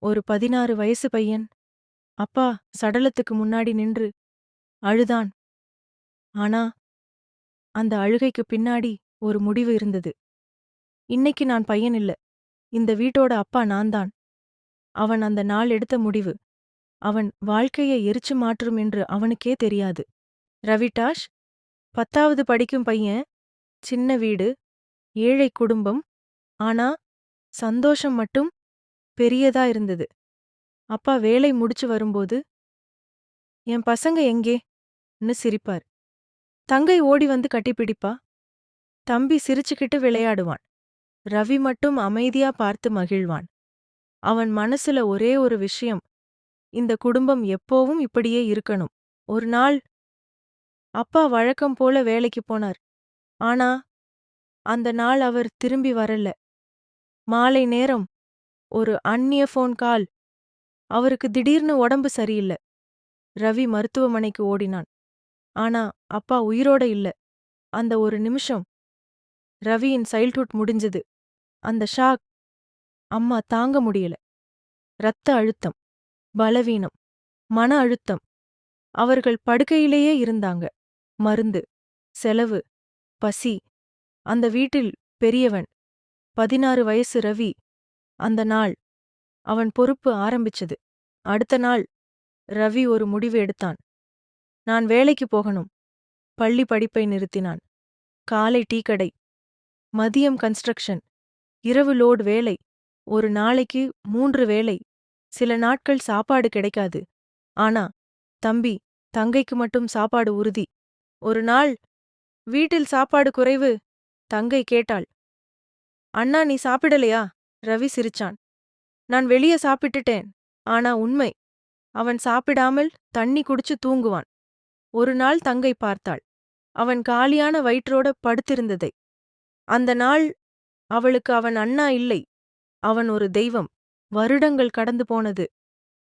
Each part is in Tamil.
ஒரு 16 வயசு பையன் அப்பா சடலத்துக்கு முன்னாடி நின்று அழுதான். ஆனா அந்த அழுகைக்கு பின்னாடி ஒரு முடிவு இருந்தது. இன்னைக்கு நான் பையன் இல்ல. இந்த வீட்டோட அப்பா நான்தான். அவன் அந்த நாள் எடுத்த முடிவு அவன் வாழ்க்கையை எரிச்சு மாற்றும் என்று அவனுக்கே தெரியாது. ரவிடாஷ் 10வது படிக்கும் பையன், சின்ன வீடு, ஏழை குடும்பம். ஆனா சந்தோஷம் மட்டும் பெரியதா இருந்தது. அப்பா வேலை முடிச்சு வரும்போது, என் பசங்க எங்கே?ன்னு சிரிப்பார். தங்கை ஓடி வந்து கட்டிப்பிடிப்பா. தம்பி சிரிச்சுக்கிட்டு விளையாடுவான். ரவி மட்டும் அமைதியா பார்த்து மகிழ்வான். அவன் மனசுல ஒரே ஒரு விஷயம், இந்த குடும்பம் எப்போவும் இப்படியே இருக்கணும். ஒரு நாள் அப்பா வழக்கம் போல வேலைக்கு போனார். ஆனா அந்த நாள் அவர் திரும்பி வரல. மாலை நேரம் ஒரு அந்நிய ஃபோன் கால். அவருக்கு திடீர்னு உடம்பு சரியில்ல. ரவி மருத்துவமனைக்கு ஓடினான். ஆனா அப்பா உயிரோட இல்ல. அந்த ஒரு நிமிஷம் ரவியின் சைல்ட்ஹுட் முடிஞ்சது. அந்த ஷாக் அம்மா தாங்க முடியல. இரத்த அழுத்தம், பலவீனம், மன அழுத்தம். அவர்கள் படுக்கையிலேயே இருந்தாங்க. மருந்து, செலவு, பசி. அந்த வீட்டில் பெரியவன் 16 வயசு ரவி. அந்த நாள் அவன் பொறுப்பு ஆரம்பிச்சது. அடுத்த நாள் ரவி ஒரு முடிவு எடுத்தான். நான் வேலைக்கு போகணும். பள்ளி படிப்பை நிறுத்தினான். காலை டீக்கடை, மதியம் கன்ஸ்ட்ரக்ஷன், இரவு லோட் வேலை. ஒரு நாளைக்கு 3 வேலை. சில நாட்கள் சாப்பாடு கிடைக்காது. ஆனா தம்பி, தங்கைக்கு மட்டும் சாப்பாடு உறுதி. ஒரு நாள் வீட்டில் சாப்பாடு குறைவு. தங்கை கேட்டாள், அண்ணா நீ சாப்பிடலையா? ரவி சிரிச்சான். நான் வெளிய சாப்பிட்டுட்டேன். ஆனா உண்மை, அவன் சாப்பிடாமல் தண்ணி குடிச்சு தூங்குவான். ஒரு நாள் தங்கை பார்த்தாள், அவன் காலியான வயிற்றோட படுத்திருந்ததை. அந்த நாள் அவளுக்கு அவன் அண்ணா இல்லை, அவன் ஒரு தெய்வம். வருடங்கள் கடந்து போனது.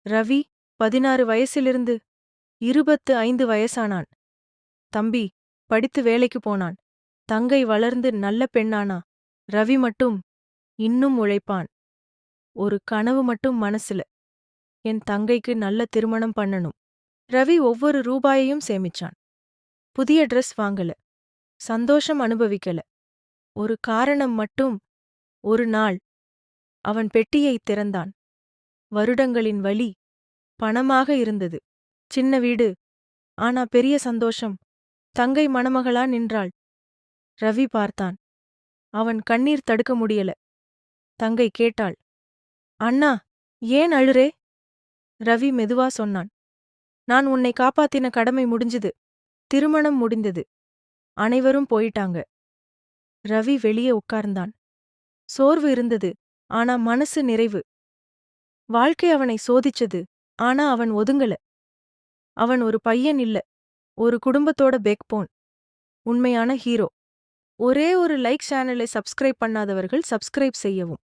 ரவி 16 வயசிலிருந்து 25 வயசானான். தம்பி படித்து வேலைக்கு போனான். தங்கை வளர்ந்து நல்ல பெண்ணானா. ரவி மட்டும் இன்னும் உழைப்பான். ஒரு கனவு மட்டும் மனசுல, என் தங்கைக்கு நல்ல திருமணம் பண்ணணும். ரவி ஒவ்வொரு ரூபாயையும் சேமிச்சான். புதிய ட்ரெஸ் வாங்கல, சந்தோஷம் அனுபவிக்கல. ஒரு காரணம் மட்டும். ஒரு நாள் அவன் பெட்டியைத் திறந்தான். வருடங்களின் வலி பணமாக இருந்தது. சின்ன வீடு, ஆனா பெரிய சந்தோஷம். தங்கை மணமகளா நின்றாள். ரவி பார்த்தான். அவன் கண்ணீர் தடுக்க முடியல. தங்கை கேட்டாள், அண்ணா ஏன் அழுறே? ரவி மெதுவா சொன்னான், நான் உன்னை காப்பாத்தின கடமை முடிஞ்சுது. திருமணம் முடிந்தது. அனைவரும் போயிட்டாங்க. ரவி வெளியே உட்கார்ந்தான். சோர்வு இருந்தது, ஆனா மனசு நிறைவு. வாழ்க்கை அவனை சோதிச்சது, ஆனா அவன் ஒதுங்கல. அவன் ஒரு பையன் இல்ல, ஒரு குடும்பத்தோட பேக்போன். உண்மையான ஹீரோ. ஒரே ஒரு லைக். சேனலை சப்ஸ்கிரைப் பண்ணாதவர்கள் சப்ஸ்கிரைப் செய்யவும்.